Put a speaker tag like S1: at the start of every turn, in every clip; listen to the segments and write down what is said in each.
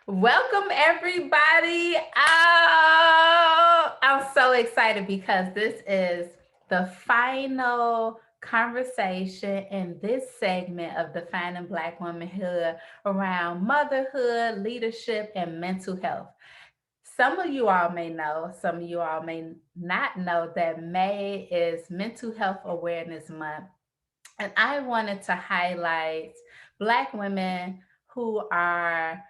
S1: Welcome, everybody. Oh, I'm so excited because this is the final conversation in this segment of Defining Black Womanhood around motherhood, leadership, and mental health. Some of you all may know, some of you all may not know that May is Mental Health Awareness Month. And I wanted to highlight Black women who are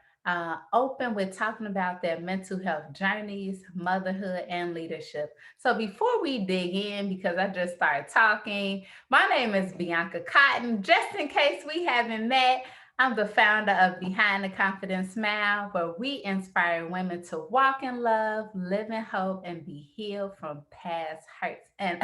S1: open with talking about their mental health journeys, motherhood, and leadership. So before we dig in, because I just started talking, my name is Bianca Cotton. Just in case we haven't met, I'm the founder of Behind the Confident Smile, where we inspire women to walk in love, live in hope, and be healed from past hurts. And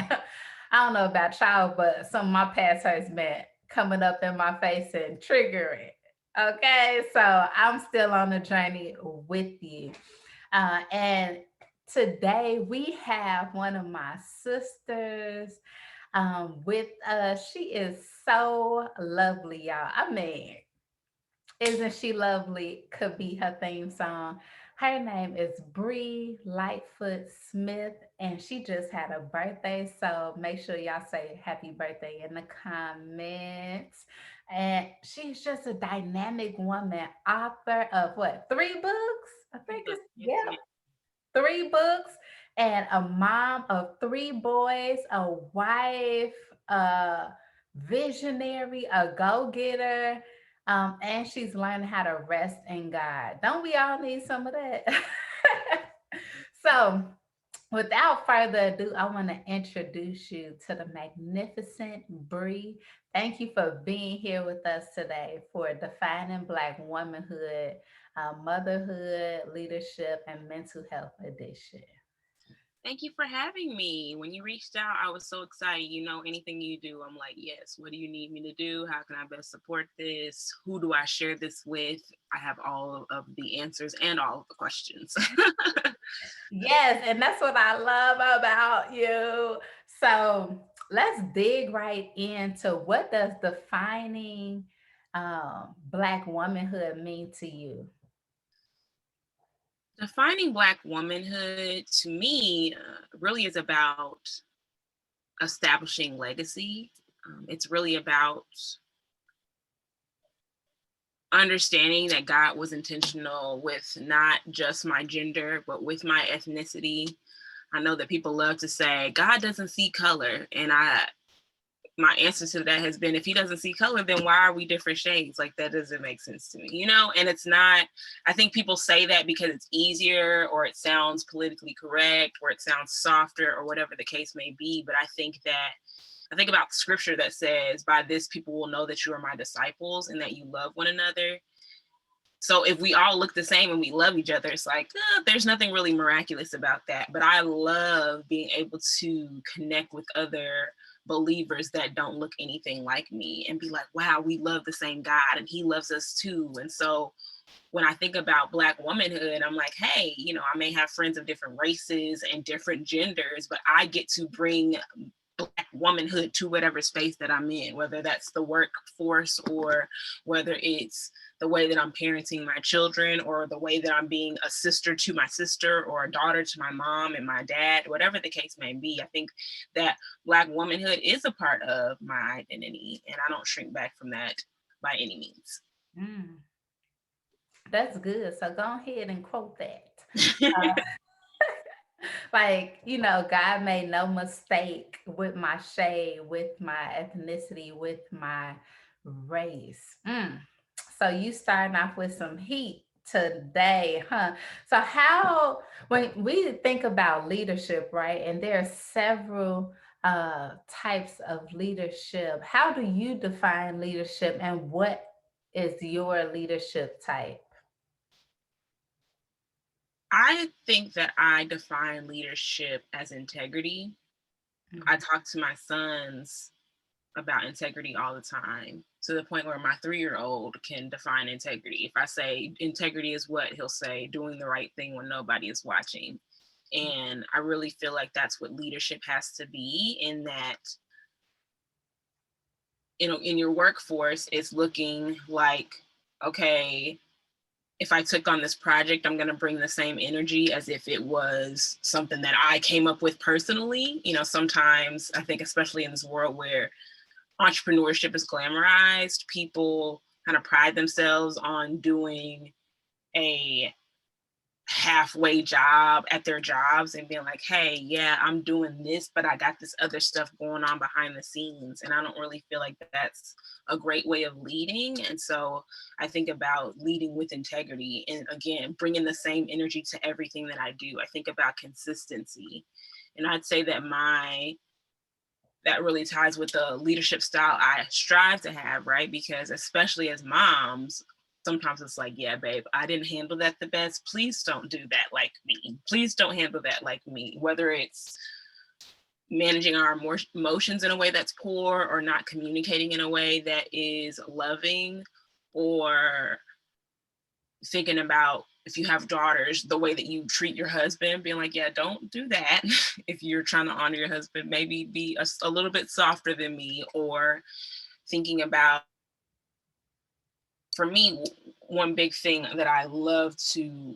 S1: I don't know about y'all, but some of my past hurts been coming up in my face and triggering. Okay, so I'm still on the journey with you. And today we have one of my sisters with us. She is so lovely, y'all. I mean, isn't she lovely? Could be her theme song. Her name is Brie Lightfoot Smith, and she just had a birthday. So make sure y'all say happy birthday in the comments. And she's just a dynamic woman, author of what, three books? I think it's,
S2: Yes,
S1: yeah, three books, and a mom of three boys, a wife, a visionary, a go getter, and she's learning how to rest in God. Don't we all need some of that? So, without further ado, I want to introduce you to the magnificent Brie. Thank you for being here with us today for Defining Black Womanhood, Motherhood, Leadership, and Mental Health Edition.
S2: thank you for having me. When you reached out, I was so excited. Anything you do, I'm like, yes, what do you need me to do? How can I best support this? Who do I share this with? I have all of the answers and all of the questions.
S1: Yes, and that's what I love about you. So let's dig right into what does defining Black womanhood mean to you?
S2: Defining Black womanhood to me really is about establishing legacy. It's really about understanding that God was intentional with not just my gender, but with my ethnicity. I know that people love to say God doesn't see color, and my answer to that has been, if he doesn't see color, then why are we different shades? Like, that doesn't make sense to me, And it's not, I think people say that because it's easier or it sounds politically correct or it sounds softer or whatever the case may be. But I think about scripture that says, by this people will know that you are my disciples and that you love one another. So if we all look the same and we love each other, it's like, there's nothing really miraculous about that. But I love being able to connect with other believers that don't look anything like me and be like, wow, we love the same God and he loves us too. And so when I think about Black womanhood, I'm like, hey, I may have friends of different races and different genders, but I get to bring Black womanhood to whatever space that I'm in, whether that's the workforce or whether it's the way that I'm parenting my children or the way that I'm being a sister to my sister or a daughter to my mom and my dad, whatever the case may be. I think that Black womanhood is a part of my identity, and I don't shrink back from that by any means.
S1: Mm, that's good. So go ahead and quote that. Uh, like, God made no mistake with my shade, with my ethnicity, with my race. So you starting off with some heat today, huh? So how, when we think about leadership, right? And there are several types of leadership. How do you define leadership, and what is your leadership type?
S2: I think that I define leadership as integrity. I
S1: Mhm.
S2: talk to my sons about integrity all the time, to the point where my 3-year-old can define integrity. If I say integrity is what, he'll say doing the right thing when nobody is watching. And I really feel like that's what leadership has to be, in that, in your workforce, it's looking like, okay, if I took on this project, I'm going to bring the same energy as if it was something that I came up with personally. You know, sometimes I think, especially in this world where entrepreneurship is glamorized, people kind of pride themselves on doing a halfway job at their jobs and being like, hey, yeah, I'm doing this, but I got this other stuff going on behind the scenes. And I don't really feel like that's a great way of leading. And so I think about leading with integrity and, again, bringing the same energy to everything that I do. I think about consistency. And I'd say that that really ties with the leadership style I strive to have, right? Because especially as moms, sometimes it's like, yeah, babe, I didn't handle that the best. Please don't do that like me. Please don't handle that like me. Whether it's managing our emotions in a way that's poor, or not communicating in a way that is loving, or thinking about, if you have daughters, the way that you treat your husband, being like, yeah, don't do that. If you're trying to honor your husband, maybe be a little bit softer than me. Or thinking about, for me, one big thing that I love to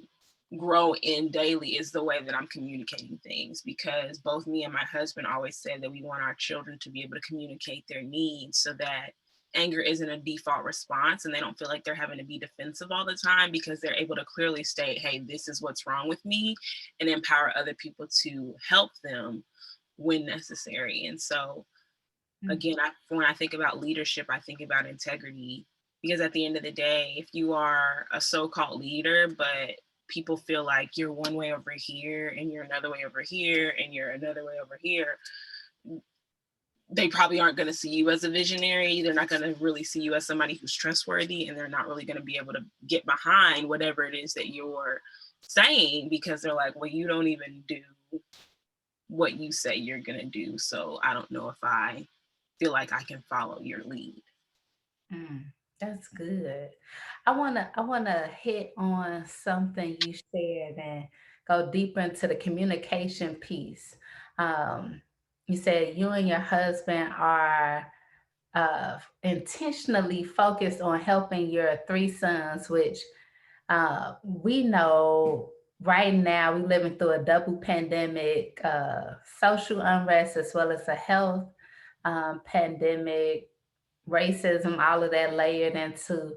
S2: grow in daily is the way that I'm communicating things, because both me and my husband always said that we want our children to be able to communicate their needs, so that anger isn't a default response and they don't feel like they're having to be defensive all the time, because they're able to clearly state, hey, this is what's wrong with me, and empower other people to help them when necessary. And so, again, when I think about leadership, I think about integrity, because at the end of the day, if you are a so-called leader, but people feel like you're one way over here and you're another way over here and you're another way over here, they probably aren't going to see you as a visionary. They're not going to really see you as somebody who's trustworthy, and they're not really going to be able to get behind whatever it is that you're saying, because they're like, well, you don't even do what you say you're going to do. So I don't know if I feel like I can follow your lead.
S1: That's good. I wanna hit on something you said and go deeper into the communication piece. Um, you said you and your husband are intentionally focused on helping your three sons, which we know right now we're living through a double pandemic, social unrest as well as a health pandemic, racism, all of that layered into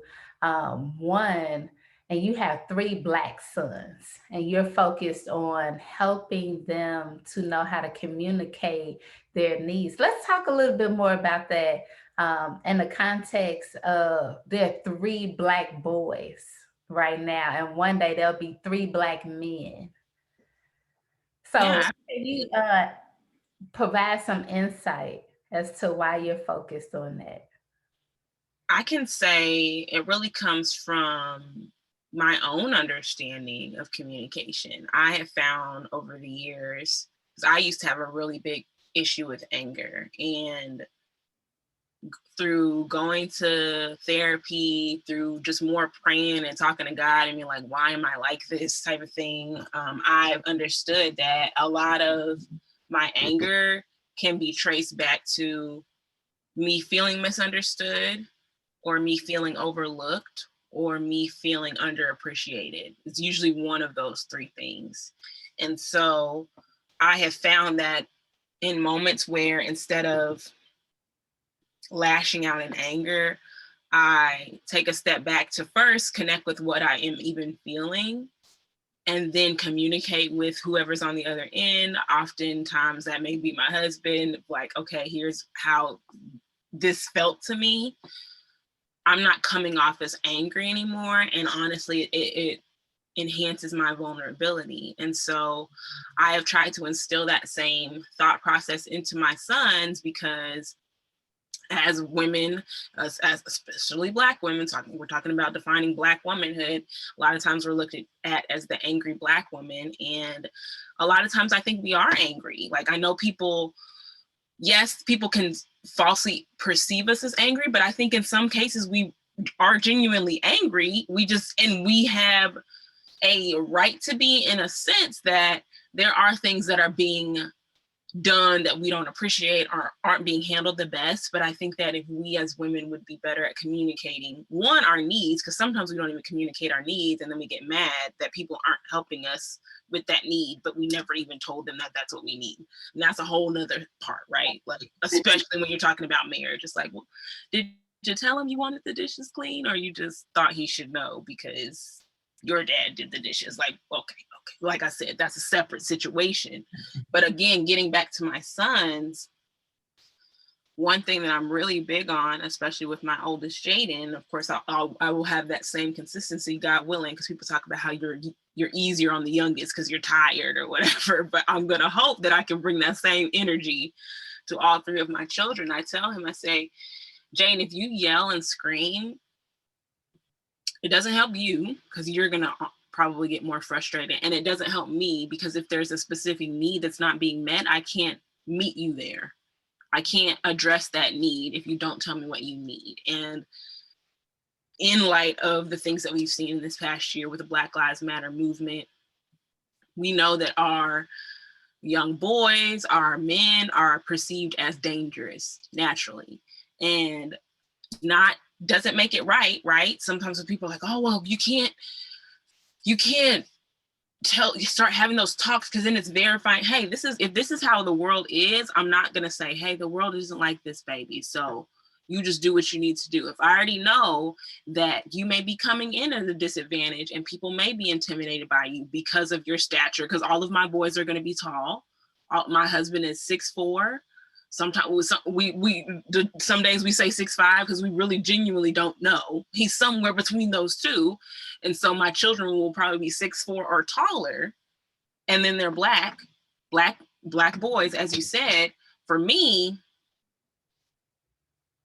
S1: one. And you have three Black sons, and you're focused on helping them to know how to communicate their needs. Let's talk a little bit more about that in the context of there are three Black boys right now, and one day there'll be three Black men. So,
S2: Yeah,
S1: can you provide some insight as to why you're focused on that?
S2: I can say it really comes from my own understanding of communication. I have found over the years, because I used to have a really big issue with anger, and through going to therapy, through just more praying and talking to God and being like, why am I like this type of thing? I've understood that a lot of my anger can be traced back to me feeling misunderstood, or me feeling overlooked, or me feeling underappreciated. It's usually one of those three things. And so I have found that in moments where, instead of lashing out in anger, I take a step back to first connect with what I am even feeling, and then communicate with whoever's on the other end. Oftentimes that may be my husband, like, okay, here's how this felt to me. I'm not coming off as angry anymore. And honestly, it enhances my vulnerability. And so I have tried to instill that same thought process into my sons, because as women, as especially Black women, we're talking about defining Black womanhood. A lot of times we're looked at as the angry Black woman. And a lot of times I think we are angry. Like, I know people, yes, people can falsely perceive us as angry, but I think in some cases we are genuinely angry. We have a right to be, in a sense that there are things that are being done that we don't appreciate or aren't being handled the best. But I think that if we as women would be better at communicating, one, our needs, because sometimes we don't even communicate our needs, and then we get mad that people aren't helping us with that need, but we never even told them that that's what we need. And that's a whole nother part, right? Like, especially when you're talking about marriage, it's like, well, did you tell him you wanted the dishes clean, or you just thought he should know because your dad did the dishes? Like, okay. Like I said, that's a separate situation. But again, getting back to my sons, one thing that I'm really big on, especially with my oldest Jaden, of course, I will have that same consistency, God willing, because people talk about how you're easier on the youngest because you're tired or whatever. But I'm gonna hope that I can bring that same energy to all three of my children. I tell him, I say, Jane, if you yell and scream, it doesn't help you because you're gonna probably get more frustrated, and it doesn't help me because if there's a specific need that's not being met, I can't meet you there. I can't address that need if you don't tell me what you need. And in light of the things that we've seen this past year with the Black Lives Matter movement, we know that our young boys, our men are perceived as dangerous naturally, and not doesn't make it right? Sometimes when people are like, oh, well, you can't start having those talks because then it's verifying, hey, if this is how the world is, I'm not going to say, hey, the world isn't like this, baby. So you just do what you need to do. If I already know that you may be coming in at a disadvantage and people may be intimidated by you because of your stature, because all of my boys are going to be tall. My husband is 6'4". Sometimes some days we say 6'5" because we really genuinely don't know. He's somewhere between those two. And so my children will probably be 6'4" or taller. And then they're black boys, as you said. For me,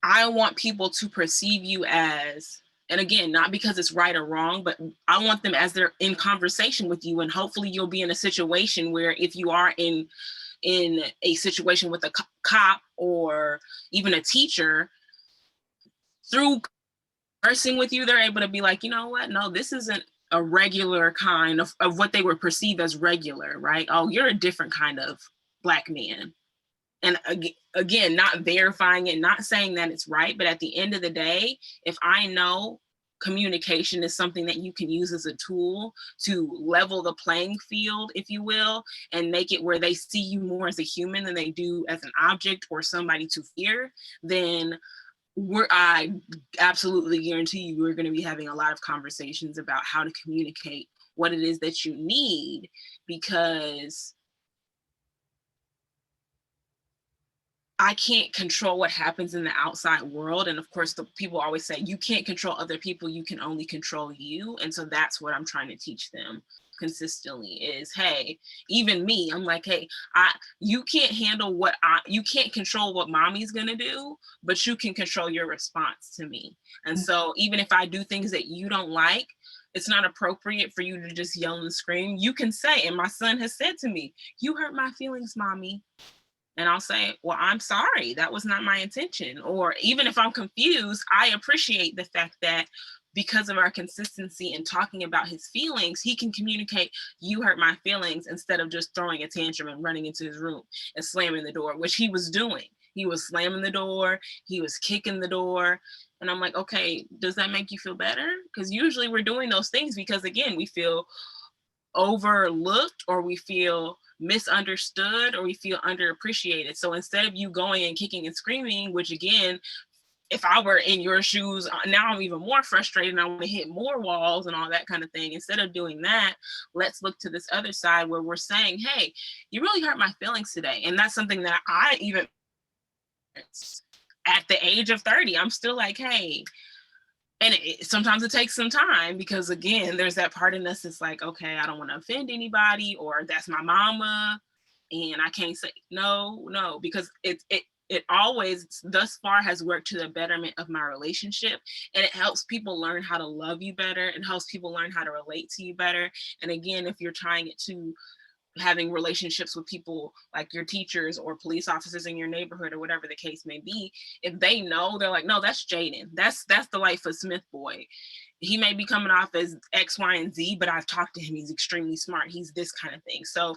S2: I want people to perceive you as, and again, not because it's right or wrong, but I want them as they're in conversation with you. And hopefully you'll be in a situation where if you are in a situation with a cop or even a teacher, through conversing with you, they're able to be like, you know what? No, this isn't a regular kind of what they would perceive as regular, right? Oh, you're a different kind of Black man. And again, not verifying it, not saying that it's right, but at the end of the day, if I know communication is something that you can use as a tool to level the playing field, if you will, and make it where they see you more as a human than they do as an object or somebody to fear, then I absolutely guarantee you we're going to be having a lot of conversations about how to communicate what it is that you need, because I can't control what happens in the outside world. And of course, the people always say, you can't control other people, you can only control you. And so that's what I'm trying to teach them consistently is, hey, even me, I'm like, hey, you can't handle you can't control what mommy's gonna do, but you can control your response to me. And so even if I do things that you don't like, it's not appropriate for you to just yell and scream. You can say, and my son has said to me, you hurt my feelings, mommy. And I'll say, well, I'm sorry, that was not my intention. Or even if I'm confused, I appreciate the fact that because of our consistency in talking about his feelings, he can communicate, you hurt my feelings, instead of just throwing a tantrum and running into his room and slamming the door, which he was doing. He was slamming the door, he was kicking the door. And I'm like, okay, does that make you feel better? Because usually we're doing those things because, again, we feel overlooked, or we feel misunderstood, or we feel underappreciated. So instead of you going and kicking and screaming, which again, if I were in your shoes, now I'm even more frustrated and I want to hit more walls and all that kind of thing. Instead of doing that, let's look to this other side where we're saying, hey, you really hurt my feelings today. And that's something that I even, at the age of 30, I'm still like, hey, and sometimes it takes some time because, again, there's that part in us that's like, okay, I don't want to offend anybody, or that's my mama, and I can't say no, because it always thus far has worked to the betterment of my relationship, and it helps people learn how to love you better. It helps people learn how to relate to you better. And again, if you're trying it to having relationships with people like your teachers or police officers in your neighborhood or whatever the case may be, if they know, they're like, no, that's Jaden. That's the Lightfoot Smith boy. He may be coming off as X, Y, and Z, but I've talked to him. He's extremely smart. He's this kind of thing. So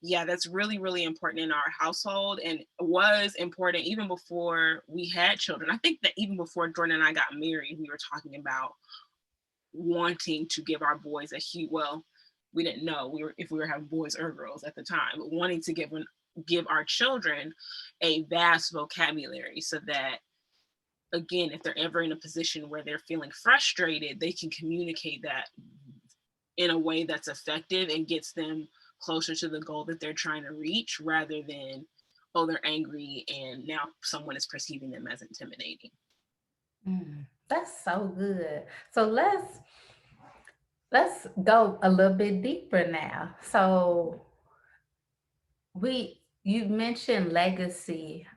S2: Yeah, that's really, really important in our household, and was important even before we had children. I think that even before Jordan and I got married, we were talking about wanting to give our boys a huge, well, we didn't know if we were having boys or girls at the time, but wanting to give our children a vast vocabulary so that, again, if they're ever in a position where they're feeling frustrated, they can communicate that in a way that's effective and gets them closer to the goal that they're trying to reach, rather than, oh, they're angry and now someone is perceiving them as intimidating.
S1: That's so good. So let's go a little bit deeper now. So we you mentioned legacy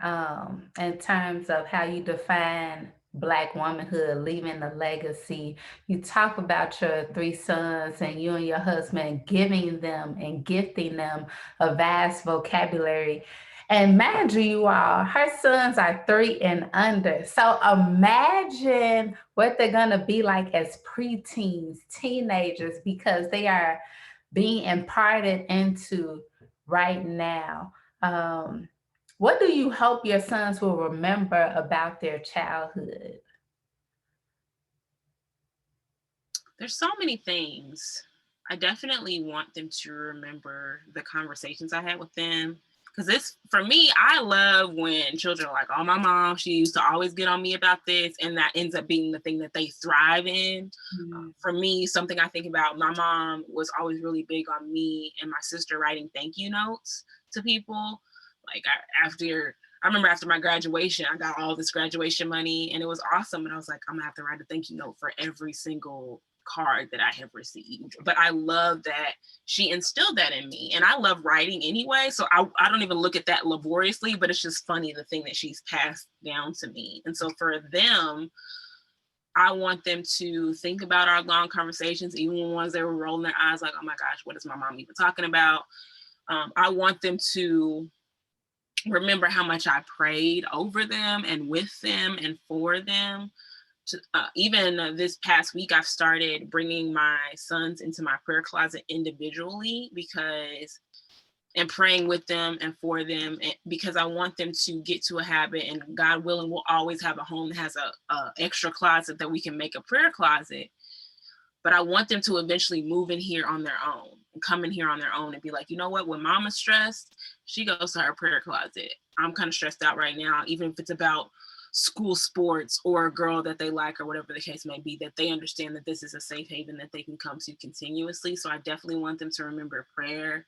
S1: in terms of how you define Black womanhood, leaving a legacy. You talk about your three sons and you and your husband giving them and gifting them a vast vocabulary. And mind you all, her sons are 3 and under. So imagine what they're going to be like as preteens, teenagers, because they are being imparted into right now. Um, what do you hope your sons will remember about their childhood?
S2: There's so many things. I definitely want them to remember the conversations I had with them. Because it's, for me, I love when children are like, oh, my mom, she used to always get on me about this. And that ends up being the thing that they thrive in. For me, something I think about, my mom was always really big on me and my sister writing thank you notes to people. Like I remember after my graduation, I got all this graduation money and it was awesome. And I was like, I'm gonna have to write a thank you note for every single card that I have received. But I love that she instilled that in me. And I love writing anyway. So I don't even look at that laboriously, but it's just funny, the thing that she's passed down to me. And so for them, I want them to think about our long conversations, even when ones they were rolling their eyes like, oh my gosh, what is my mom even talking about? I want them to remember how much I prayed over them and with them and for them. Even this past week, I've started bringing my sons into my prayer closet individually and praying with them and for them, because I want them to get to a habit, and God willing, we'll always have a home that has a extra closet that we can make a prayer closet. But I want them to eventually move in here on their own and come in here on their own and be like, you know what, when mama's stressed, she goes to her prayer closet. I'm kind of stressed out right now, even if it's about school sports or a girl that they like or whatever the case may be, that they understand that this is a safe haven that they can come to continuously. So I definitely want them to remember prayer.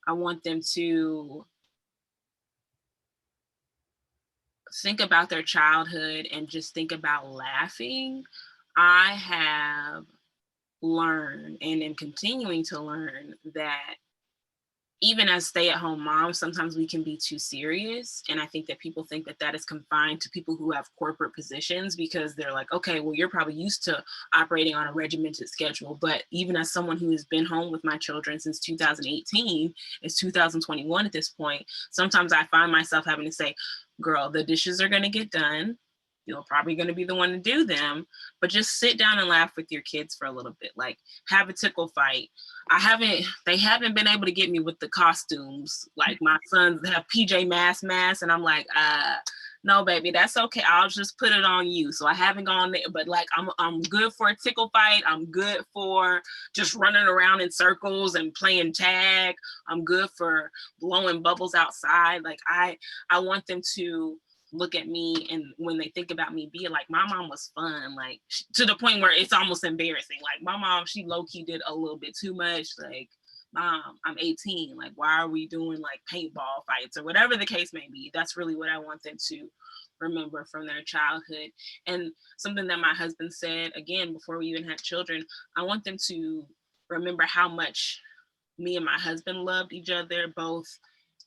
S2: I want them to think about their childhood and just think about laughing. I have learned and am continuing to learn that even as stay-at-home moms, sometimes we can be too serious. And I think that people think that that is confined to people who have corporate positions, because they're like, okay, well, you're probably used to operating on a regimented schedule. But even as someone who has been home with my children since 2018, it's 2021 at this point, sometimes I find myself having to say, girl, the dishes are going to get done. You're probably going to be the one to do them, but just sit down and laugh with your kids for a little bit. Like, have a tickle fight. They haven't been able to get me with the costumes. Like, my sons have PJ masks, and I'm like, no, baby, that's okay. I'll just put it on you. So I haven't gone there, but like, I'm good for a tickle fight. I'm good for just running around in circles and playing tag. I'm good for blowing bubbles outside. Like, I want them to look at me, and when they think about me, be like, my mom was fun, like, to the point where it's almost embarrassing. Like, my mom, she low-key did a little bit too much. Like, mom, I'm 18, like, why are we doing like paintball fights or whatever the case may be? That's really what I want them to remember from their childhood. And something that my husband said, again, before we even had children, I want them to remember how much me and my husband loved each other, both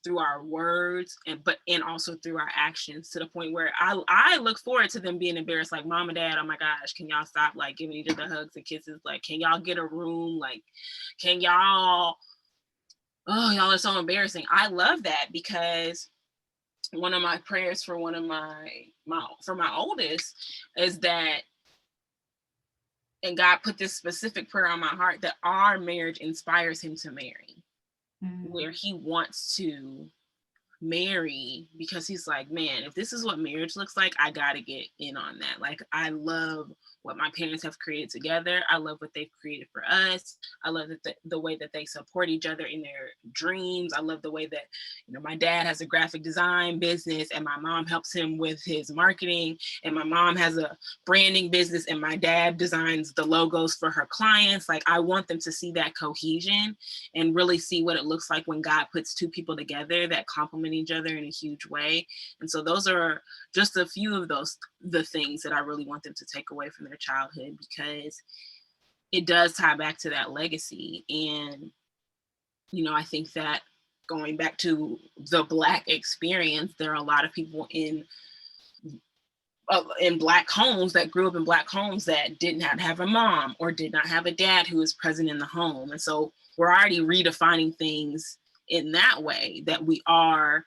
S2: through our words and also through our actions, to the point where I look forward to them being embarrassed, like, mom and dad, oh my gosh, can y'all stop like giving each other hugs and kisses? Like, can y'all get a room? Like, can y'all, oh, y'all are so embarrassing. I love that, because one of my prayers for my oldest is that, and God put this specific prayer on my heart, that our marriage inspires him to marry. where he wants to marry, because he's like, man, if this is what marriage looks like, I gotta get in on that. Like, I love what my parents have created together. I love what they've created for us. I love that the way that they support each other in their dreams. I love the way that, you know, my dad has a graphic design business and my mom helps him with his marketing, and my mom has a branding business and my dad designs the logos for her clients. Like, I want them to see that cohesion and really see what it looks like when God puts two people together that complement each other in a huge way. And so those are just a few of the things that I really want them to take away from their childhood, because it does tie back to that legacy. And, you know, I think that going back to the Black experience, there are a lot of people in Black homes that grew up in Black homes that did not have a mom or did not have a dad who was present in the home. And so we're already redefining things in that way, that we are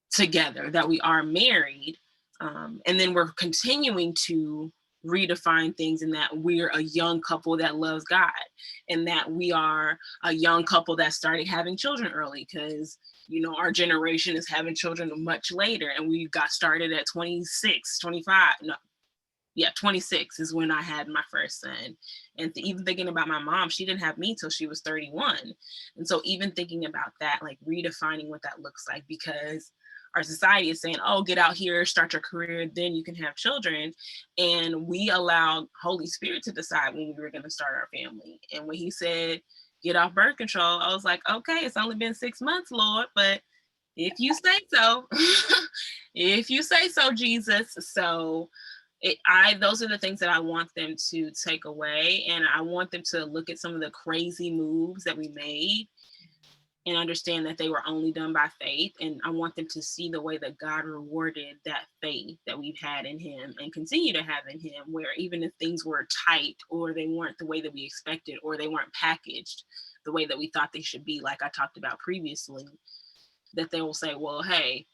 S2: together, that we are married. And then we're continuing to redefine things in that we're a young couple that loves God, and that we are a young couple that started having children early, because, you know, our generation is having children much later, and we got started at 26, 25. No, yeah, 26 is when I had my first son. And even thinking about my mom, she didn't have me till she was 31. And so even thinking about that, like redefining what that looks like, because our society is saying, oh, get out here, start your career, then you can have children. And we allowed Holy Spirit to decide when we were going to start our family. And when he said, get off birth control, I was like, okay, it's only been 6 months, Lord, but if you say so, if you say so, Jesus. So those are the things that I want them to take away. And I want them to look at some of the crazy moves that we made and understand that they were only done by faith. And I want them to see the way that God rewarded that faith that we've had in him and continue to have in him, where even if things were tight or they weren't the way that we expected, or they weren't packaged the way that we thought they should be, like I talked about previously, that they will say, well, hey,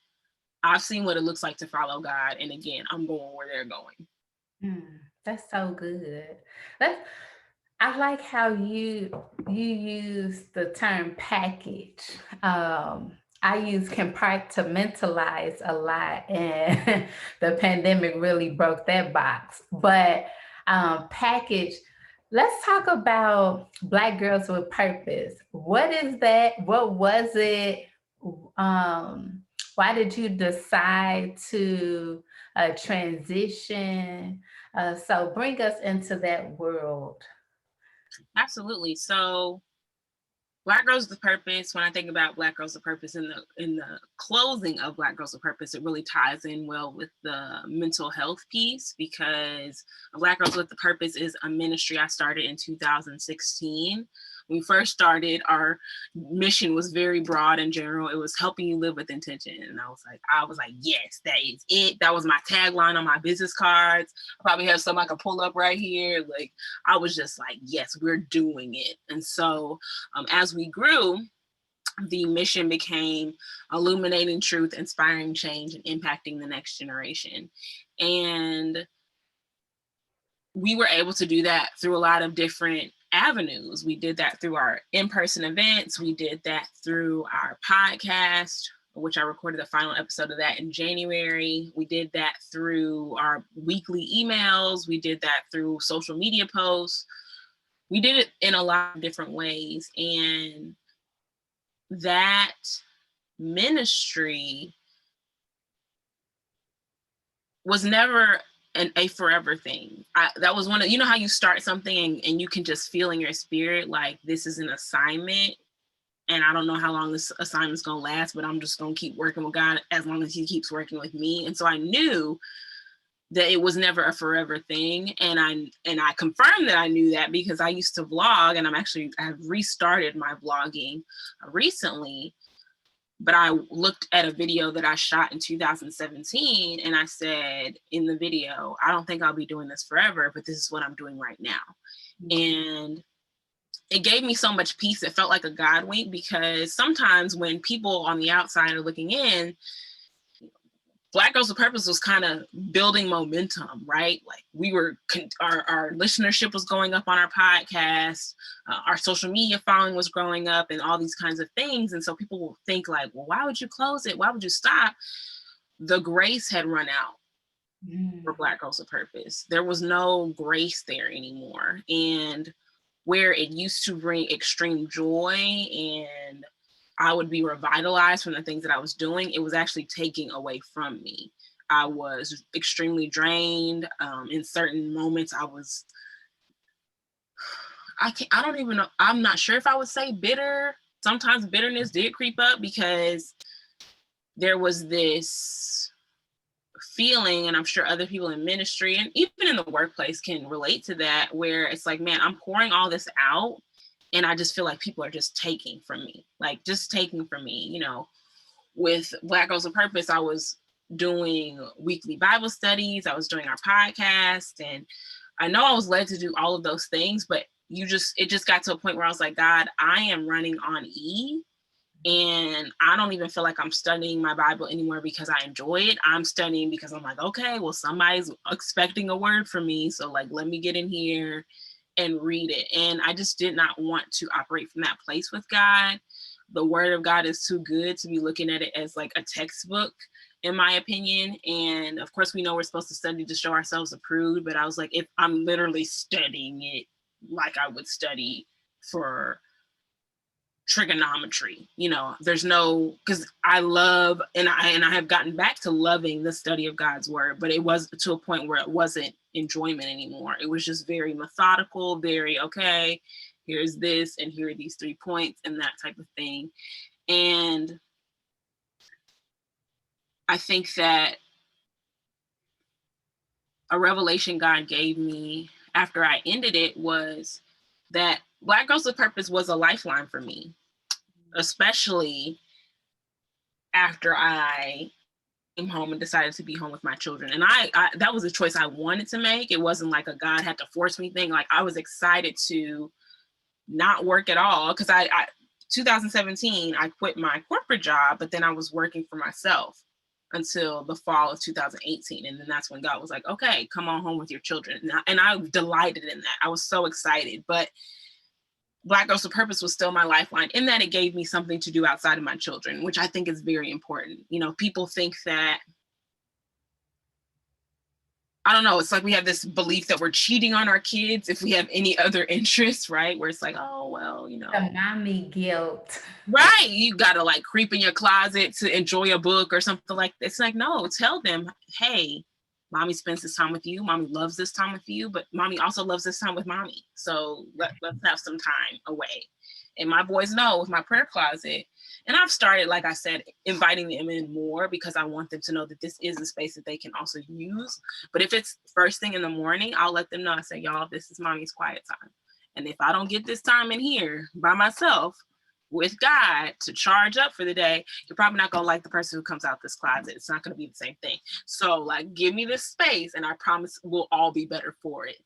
S2: I've seen what it looks like to follow God. And again, I'm going where they're going.
S1: That's so good. That's I like how you use the term package. I use compartmentalize a lot, and the pandemic really broke that box. But package. Let's talk about Black Girls with Purpose. What is that? What was it? Why did you decide to transition? So bring us into that world.
S2: Absolutely. So Black Girls with Purpose, when I think about Black Girls with Purpose in the closing of Black Girls with Purpose, it really ties in well with the mental health piece, because Black Girls with Purpose is a ministry I started in 2016. When we first started, our mission was very broad and general. It was helping you live with intention. And I was like, yes, that is it. That was my tagline on my business cards. I probably have some I can pull up right here. Like, I was just like, yes, we're doing it. And so as we grew, the mission became illuminating truth, inspiring change, and impacting the next generation. And we were able to do that through a lot of different avenues. We did that through our in-person events. We did that through our podcast, which I recorded the final episode of that in January. We did that through our weekly emails. We did that through social media posts. We did it in a lot of different ways. And that ministry was never a forever thing. That was one of, you know how you start something and you can just feel in your spirit, like, this is an assignment. And I don't know how long this assignment's going to last, but I'm just going to keep working with God as long as he keeps working with me. And so I knew that it was never a forever thing. And I confirmed that I knew that because I used to vlog, and I have restarted my vlogging recently. But I looked at a video that I shot in 2017, and I said in the video, I don't think I'll be doing this forever, but this is what I'm doing right now. And it gave me so much peace. It felt like a God wink, because sometimes when people on the outside are looking in, Black Girls with Purpose was kind of building momentum, right? Like our listenership was going up on our podcast, our social media following was growing up, and all these kinds of things. And so people will think like, well, why would you close it? Why would you stop? The grace had run out for Black Girls with Purpose. There was no grace there anymore. And where it used to bring extreme joy and I would be revitalized from the things that I was doing, it was actually taking away from me. I was extremely drained. In certain moments, I don't even know. I'm not sure if I would say bitter. Sometimes bitterness did creep up because there was this feeling, and I'm sure other people in ministry and even in the workplace can relate to that, where it's like, man, I'm pouring all this out and I just feel like people are just taking from me, you know. With Black Girls with Purpose, I was doing weekly Bible studies, I was doing our podcast, and I know I was led to do all of those things, but it just got to a point where I was like, God, I am running on E. And I don't even feel like I'm studying my Bible anymore because I enjoy it. I'm studying because I'm like, okay, well, somebody's expecting a word from me. So like, let me get in here and read it. And I just did not want to operate from that place with God. The word of God is too good to be looking at it as like a textbook, in my opinion. And of course, we know we're supposed to study to show ourselves approved. But I was like, if I'm literally studying it like I would study for trigonometry, you know, because I love and I have gotten back to loving the study of God's word, but it was to a point where it wasn't enjoyment anymore. It was just very methodical, very, okay, here's this and here are these 3 points and that type of thing. And I think that a revelation God gave me after I ended it was that Black Girls with Purpose was a lifeline for me, especially after I came home and decided to be home with my children. And I that was a choice I wanted to make. It wasn't like a God had to force me thing. Like I was excited to not work at all because I 2017, I quit my corporate job, but then I was working for myself until the fall of 2018. And then that's when God was like, okay, come on home with your children. And I delighted in that. I was so excited. But Black Girls with Purpose was still my lifeline in that it gave me something to do outside of my children, which I think is very important. You know, people think that, I don't know, it's like we have this belief that we're cheating on our kids if we have any other interests, right? Where it's like, oh, well, you know.
S1: The mommy guilt.
S2: Right. You got to like creep in your closet to enjoy a book or something like that. It's like, no, tell them, hey, mommy spends this time with you. Mommy loves this time with you, but mommy also loves this time with mommy. So let's have some time away. And my boys know with my prayer closet. And I've started, like I said, inviting them in more because I want them to know that this is a space that they can also use. But if it's first thing in the morning, I'll let them know. I say, y'all, this is mommy's quiet time. And if I don't get this time in here by myself with God to charge up for the day, you're probably not going to like the person who comes out this closet. It's not going to be the same thing. So like, give me this space and I promise we'll all be better for it.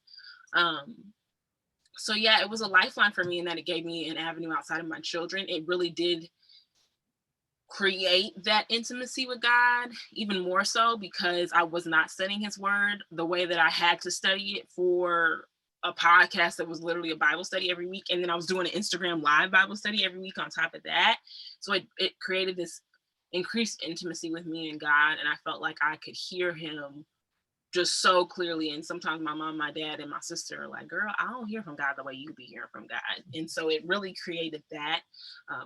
S2: So yeah, it was a lifeline for me in that it gave me an avenue outside of my children. It really did create that intimacy with God, even more so because I was not studying his word the way that I had to study it for a podcast that was literally a Bible study every week. And then I was doing an Instagram live Bible study every week on top of that. So it created this increased intimacy with me and God. And I felt like I could hear him just so clearly. And sometimes my mom, my dad, and my sister are like, girl, I don't hear from God the way you be hearing from God. And so it really created that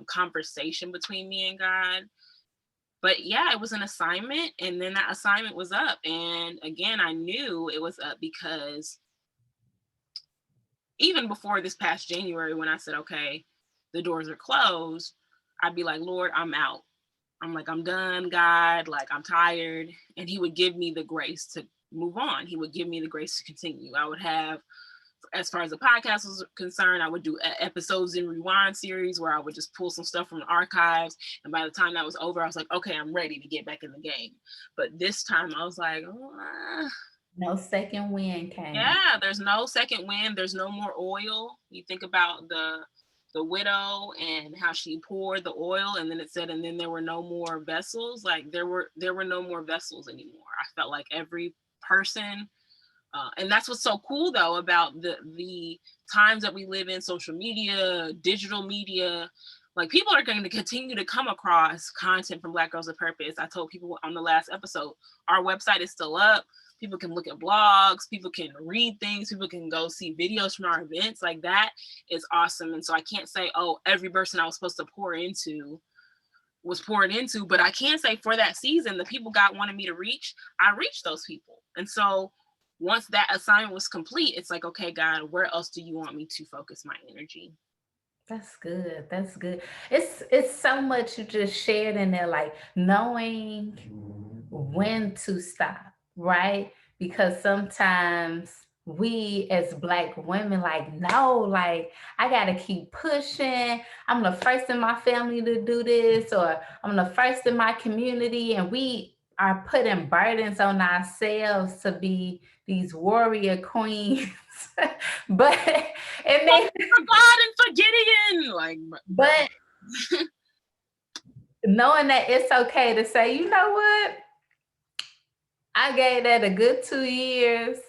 S2: conversation between me and God. But yeah, it was an assignment. And then that assignment was up. And again, I knew it was up because even before this past January, when I said, okay, the doors are closed, I'd be like, Lord, I'm out. I'm like, I'm done, God. Like, I'm tired. And he would give me the grace to move on. He would give me the grace to continue. I would have, as far as the podcast was concerned, I would do episodes in Rewind series where I would just pull some stuff from the archives. And by the time that was over, I was like, okay, I'm ready to get back in the game. But this time I was like,
S1: no second wind came.
S2: Yeah, there's no second wind. There's no more oil. You think about the the widow and how she poured the oil, and then it said, and then there were no more vessels. Like there were no more vessels anymore. I felt like every person, and that's what's so cool though about the times that we live in, social media, digital media. Like people are going to continue to come across content from Black Girls of Purpose. I told people on the last episode, our website is still up. People can look at blogs, people can read things, people can go see videos from our events. Like that is awesome. And so I can't say, oh, every person I was supposed to pour into was poured into, but I can say for that season, the people God wanted me to reach, I reached those people. And so once that assignment was complete, it's like, okay, God, where else do you want me to focus my energy?
S1: That's good. That's good. It's so much you just shared in there, like knowing when to stop, right? Because sometimes we as Black women, like, no, like I gotta keep pushing. I'm the first in my family to do this, or I'm the first in my community, and we are putting burdens on ourselves to be these warrior queens. But and then
S2: For God and for Gideon, like,
S1: but knowing that it's okay to say, you know what? I gave that a good 2 years.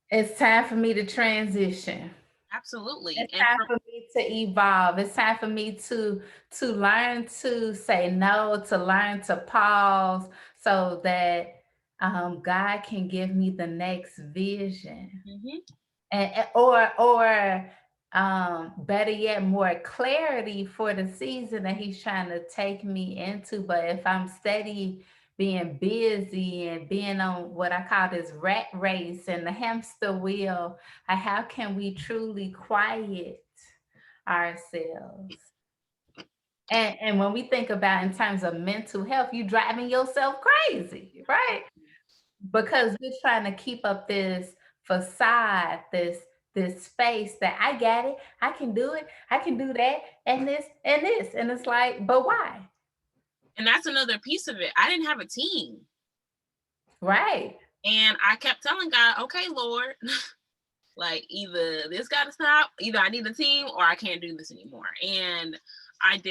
S1: It's time for me to transition.
S2: absolutely.
S1: It's
S2: And
S1: time
S2: for
S1: for me to evolve. It's time for me to learn to say no, to learn to pause, so that God can give me the next vision.
S2: mhm.
S1: Or better yet, more clarity for the season that he's trying to take me into. But if I'm steady being busy and being on what I call this rat race and the hamster wheel, how can we truly quiet ourselves? And when we think about in terms of mental health, you driving yourself crazy, right? Because we're trying to keep up this facade, this space that I got it, I can do it, I can do that, and this and this. And it's like, but why?
S2: And that's another piece of it. I didn't have a team.
S1: Right.
S2: And I kept telling God, okay, Lord, like either this got to stop, either I need a team or I can't do this anymore. And I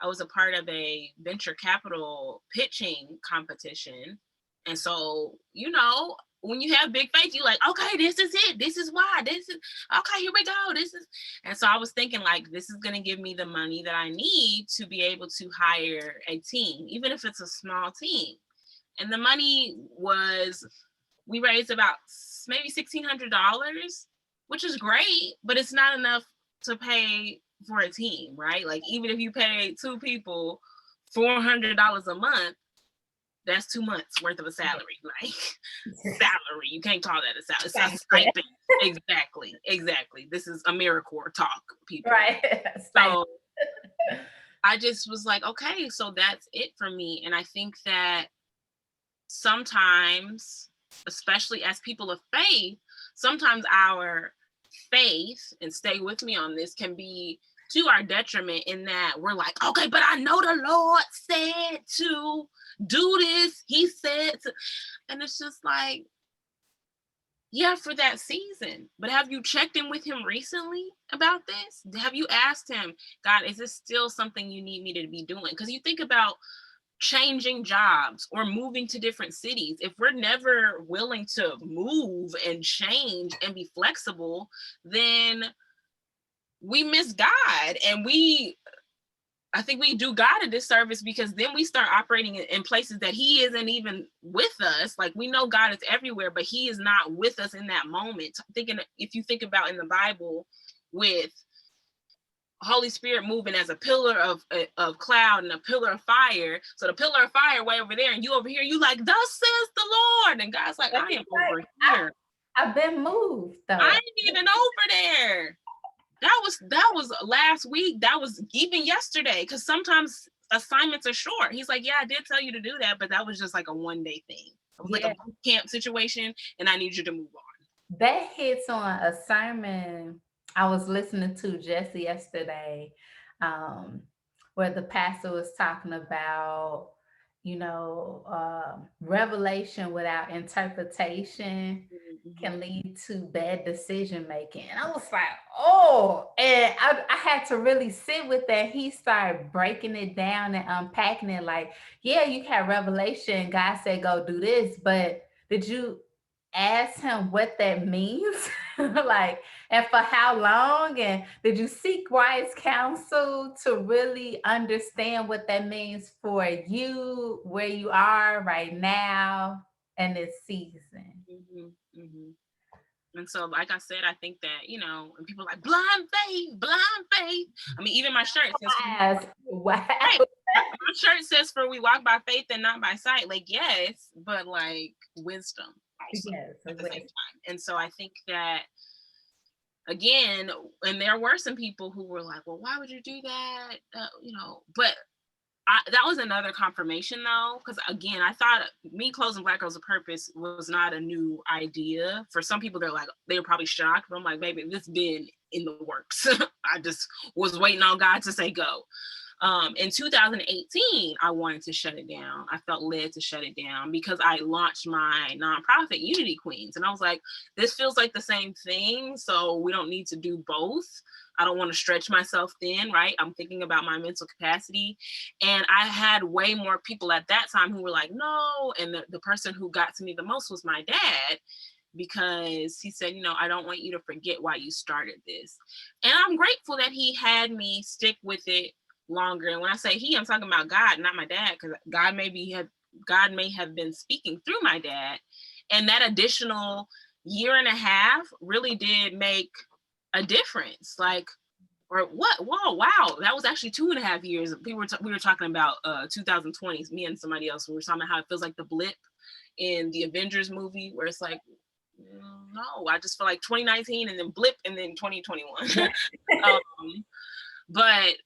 S2: I was a part of a venture capital pitching competition. And so, when you have big faith, you're like, okay, this is it. This is why. This is okay. Here we go. This is, and so I was thinking like, this is going to give me the money that I need to be able to hire a team, even if it's a small team. And the money was, we raised about maybe $1,600, which is great, but it's not enough to pay for a team, right? Like even if you pay two people $400 a month, that's 2 months worth of a salary. Like salary, you can't call that a salary. It's a stipend. Exactly. This is AmeriCorps talk, people.
S1: Right.
S2: So I just was like, okay, so that's it for me. And I think that sometimes, especially as people of faith, sometimes our faith, and stay with me on this, can be to our detriment in that we're like, okay, but I know the Lord said to do this. He said to, and it's just like, yeah, for that season. But have you checked in with him recently about this? Have you asked him, God, is this still something you need me to be doing? Because you think about changing jobs or moving to different cities. If we're never willing to move and change and be flexible, then we miss God. And I think we do God a disservice, because then we start operating in places that he isn't even with us. Like we know God is everywhere, but he is not with us in that moment. Thinking, if you think about in the Bible with Holy Spirit moving as a pillar of cloud and a pillar of fire. So the pillar of fire way over there, and you over here, you like, thus says the Lord. And God's like, I am over here.
S1: I've been moved though.
S2: I ain't even over there. That was last week. That was even yesterday. Because sometimes assignments are short. He's like, yeah, I did tell you to do that, but that was just like a one-day thing. It was like a boot camp situation, and I need you to move on.
S1: That hits on a sermon I was listening to just yesterday, where the pastor was talking about revelation without interpretation
S2: Mhm.
S1: can lead to bad decision making. And I was like, oh, and I had to really sit with that. He started breaking it down and unpacking it. Like, yeah, you had revelation. God said, go do this. But did you ask him what that means? Like, and for how long? And did you seek wise counsel to really understand what that means for you, where you are right now in this season?
S2: Mhm. Mhm. And so, like I said, I think that, and people are like blind faith, blind faith. I mean, even my shirt says,
S1: Yes. Wow.
S2: right, my shirt says for we walk by faith and not by sight. Like, yes, but like wisdom also
S1: Yes.
S2: at the same time. And so I think that, again, and there were some people who were like, well, why would you do that? But that was another confirmation though, because again, I thought me closing Black Girls of Purpose was not a new idea. For some people, they were probably shocked, but I'm like, baby, this been in the works. I just was waiting on God to say go. In 2018, I wanted to shut it down. I felt led to shut it down because I launched my nonprofit, Unity Queens. And I was like, this feels like the same thing. So we don't need to do both. I don't want to stretch myself thin, right? I'm thinking about my mental capacity. And I had way more people at that time who were like, no. And the person who got to me the most was my dad, because he said, I don't want you to forget why you started this. And I'm grateful that he had me stick with it longer. And when I say he, I'm talking about God, not my dad, because God may have been speaking through my dad. And that additional year and a half really did make a difference. Like, or what? Whoa, wow. That was actually 2.5 years. We were talking about 2020s, me and somebody else. We were talking about how it feels like the blip in the Avengers movie, where it's like, no, I just feel like 2019 and then blip and then 2021. But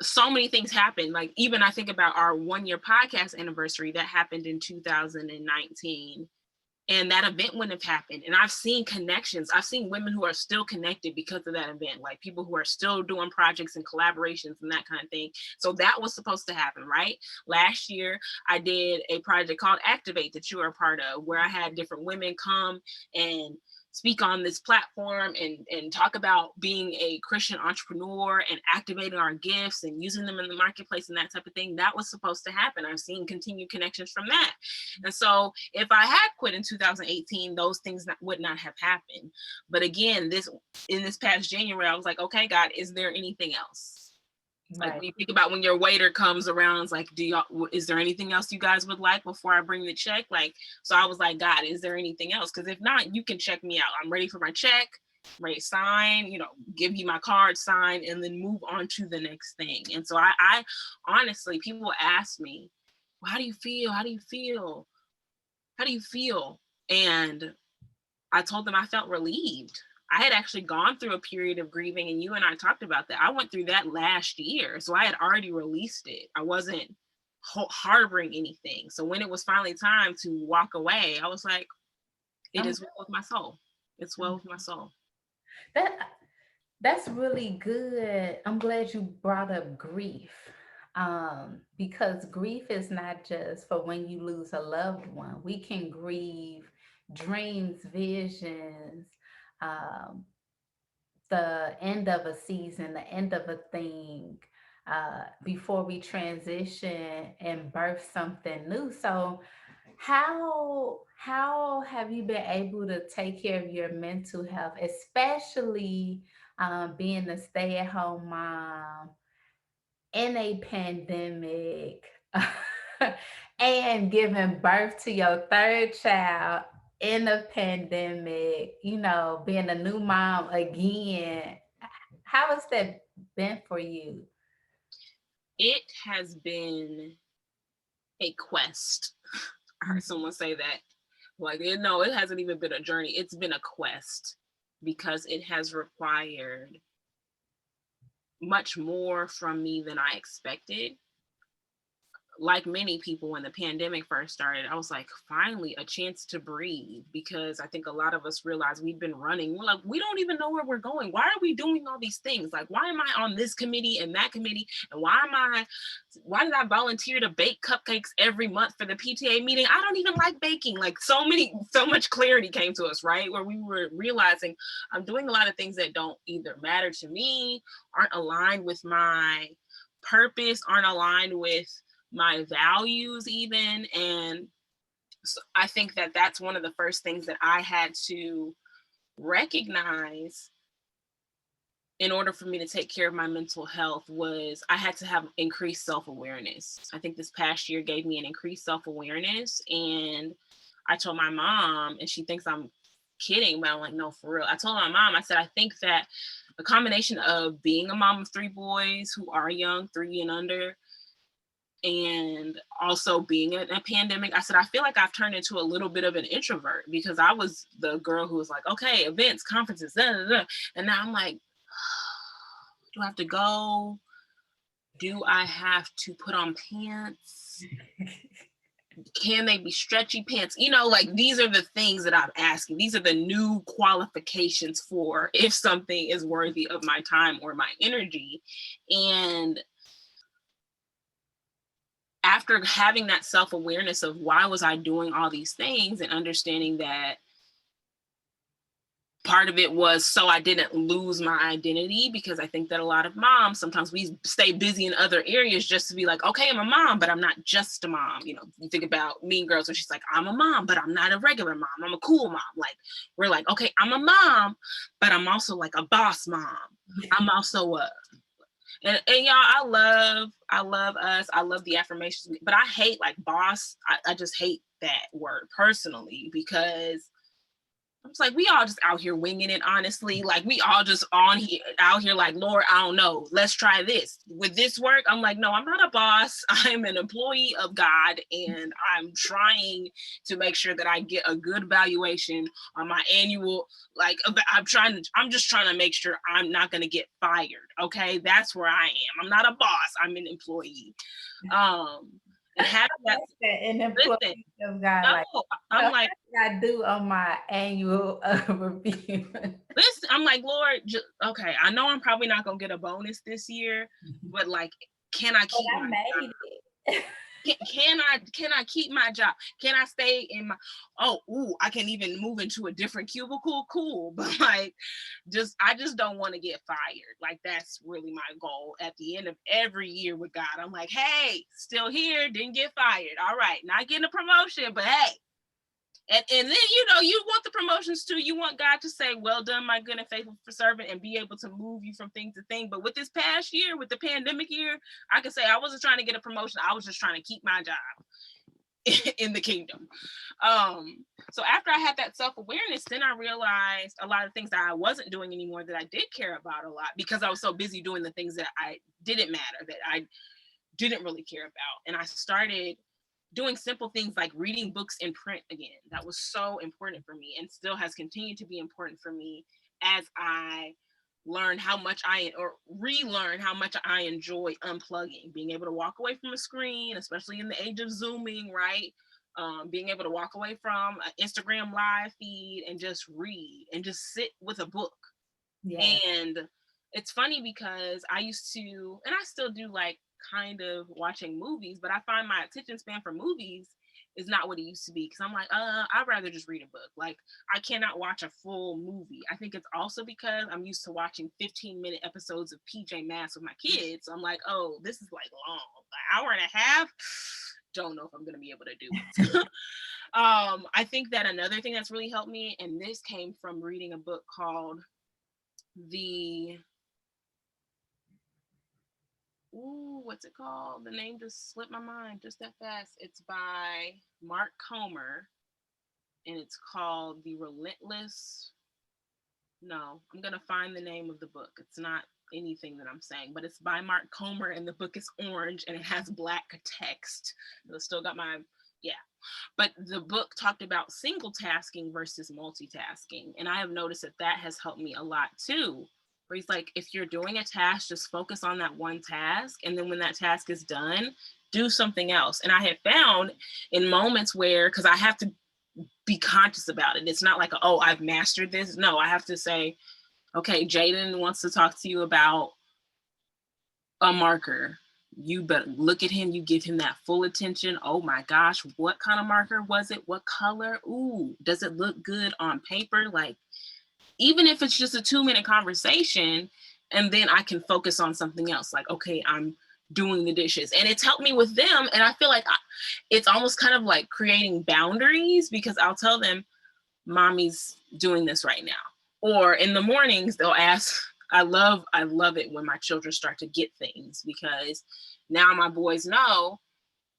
S2: so many things happened. Like, even I think about our 1-year podcast anniversary that happened in 2019, and that event wouldn't have happened. And I've seen connections. I've seen women who are still connected because of that event, like people who are still doing projects and collaborations and that kind of thing. So that was supposed to happen, right? Last year, I did a project called Activate that you are a part of, where I had different women come and speak on this platform and talk about being a Christian entrepreneur and activating our gifts and using them in the marketplace and that type of thing. That was supposed to happen. I've seen continued connections from that. And so if I had quit in 2018, those things would not have happened. But again, in this past January, I was like, okay, God, is there anything else? Like, when you think about when your waiter comes around, it's like, is there anything else you guys would like before I bring the check? Like, so I was like, God, is there anything else? Because if not, you can check me out. I'm ready for my check, ready to sign, give you my card, sign, and then move on to the next thing. And so I honestly, people ask me, well, how do you feel? How do you feel? How do you feel? And I told them I felt relieved. I had actually gone through a period of grieving, and you and I talked about that. I went through that last year, so I had already released it. I wasn't harboring anything. So when it was finally time to walk away, I was like, it is well with my soul. It's well with my soul.
S1: That's really good. I'm glad you brought up grief. Because grief is not just for when you lose a loved one. We can grieve dreams, visions, um, the end of a season, the end of a thing, before we transition and birth something new. So how have you been able to take care of your mental health, especially being a stay-at-home mom in a pandemic and giving birth to your third child in a pandemic, being a new mom again? How has that been for you?
S2: It has been a quest. I heard someone say that. Like, no, it hasn't even been a journey. It's been a quest, because it has required much more from me than I expected. like many people, when the pandemic first started, I was like, finally a chance to breathe, because I think a lot of us realize we've been running. We're like, we don't even know where we're going. Why are we doing all these things? Like, why am I on this committee and that committee? And why did I volunteer to bake cupcakes every month for the PTA meeting? I don't even like baking. Like, so much clarity came to us, right? Where we were realizing I'm doing a lot of things that don't either matter to me, aren't aligned with my purpose, aren't aligned with my values even. And so I think that that's one of the first things that I had to recognize in order for me to take care of my mental health. Was I had to have increased self-awareness. I think this past year gave me an increased self-awareness, and I told my mom, and she thinks I'm kidding, but I'm like, no, for real. I told my mom, I said, I think that a combination of being a mom of 3 boys who are young, 3 and under, and also being in a pandemic, I said, I feel like I've turned into a little bit of an introvert, because I was the girl who was like, okay, events, conferences, da, da, da. And now I'm like, do I have to go? Do I have to put on pants? Can they be stretchy pants? You know, like, these are the things that I'm asking. These are the new qualifications for if something is worthy of my time or my energy. And after having that self-awareness of why was I doing all these things, and understanding that part of it was so I didn't lose my identity, because I think that a lot of moms, sometimes we stay busy in other areas just to be like, okay, I'm a mom, but I'm not just a mom. You know, you think about Mean Girls, where she's like, I'm a mom, but I'm not a regular mom. I'm a cool mom. Like, we're like, okay, I'm a mom, but I'm also like a boss mom. I'm also a... And y'all, I love us. I love the affirmations, but I hate, like, boss. I just hate that word personally, because I'm just like, we all just out here winging it, honestly. Like, we all just out here like, Lord, I don't know. Let's try this. With this work, I'm like, no, I'm not a boss. I'm an employee of God, and I'm trying to make sure that I get a good valuation on my annual, like, I'm just trying to make sure I'm not going to get fired. Okay. That's where I am. I'm not a boss. I'm an employee. And having that,
S1: an employee of God,
S2: no,
S1: like,
S2: I'm like,
S1: I do on my annual review.
S2: listen, I'm like, Lord, okay, I know I'm probably not gonna get a bonus this year, but like, can I keep my
S1: made
S2: job?
S1: it.
S2: Can I keep my job? Can I stay in my... I can even move into a different cubicle, cool. But like, I just don't want to get fired. Like, that's really my goal at the end of every year with God. I'm like, hey, still here, didn't get fired. All right, not getting a promotion, but hey. And then, you know, you want the promotions too. You want God to say, well done, my good and faithful servant, and be able to move you from thing to thing. But with this past year, with the pandemic year, I can say I wasn't trying to get a promotion. I was just trying to keep my job in the kingdom. So after I had that self-awareness, then I realized a lot of things that I wasn't doing anymore that I did care about a lot, because I was so busy doing the things that I didn't matter, that I didn't really care about. And I started doing simple things like reading books in print again. That was so important for me, and still has continued to be important for me as I learn how much relearn how much I enjoy unplugging, being able to walk away from a screen, especially in the age of Zooming, right? Being able to walk away from an Instagram live feed and just read and just sit with a book. Yeah. And it's funny because I used to, and I still do, like, kind of watching movies, but I find my attention span for movies is not what it used to be, because I'm like, I'd rather just read a book. Like, I cannot watch a full movie. I think it's also because I'm used to watching 15-minute episodes of PJ Masks with my kids. So I'm like, oh, this is like long, an hour and a half. Don't know if I'm gonna be able to do it. I think that another thing that's really helped me, and this came from reading a book called what's it called? The name just slipped my mind just that fast. It's by Mark Comer, and it's called I'm going to find the name of the book. It's not anything that I'm saying, but it's by Mark Comer, and the book is orange, and it has black text. It's still got but the book talked about single tasking versus multitasking. And I have noticed that has helped me a lot too, where he's like, if you're doing a task, just focus on that one task. And then when that task is done, do something else. And I had found in moments where, because I have to be conscious about it. It's not like, oh, I've mastered this. No, I have to say, okay, Jaden wants to talk to you about a marker. You better look at him. You give him that full attention. Oh my gosh, what kind of marker was it? What color? Ooh, does it look good on paper? Like, even if it's just a 2-minute conversation, and then I can focus on something else. Like, okay, I'm doing the dishes. And it's helped me with them. And I feel like it's almost kind of like creating boundaries, because I'll tell them, mommy's doing this right now. Or in the mornings, they'll ask, I love it when my children start to get things, because now my boys know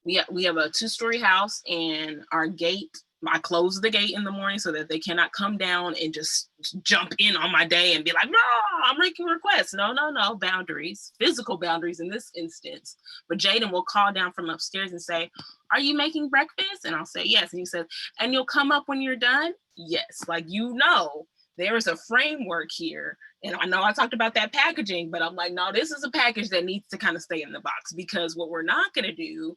S2: we have a 2-story house, and our gate, I close the gate in the morning so that they cannot come down and just jump in on my day and be like, no, I'm making requests. No, boundaries, physical boundaries in this instance. But Jaden will call down from upstairs and say, are you making breakfast? And I'll say, yes. And he says, and you'll come up when you're done? Yes. Like, there is a framework here. And I know I talked about that packaging, but I'm like, no, this is a package that needs to kind of stay in the box, because what we're not going to do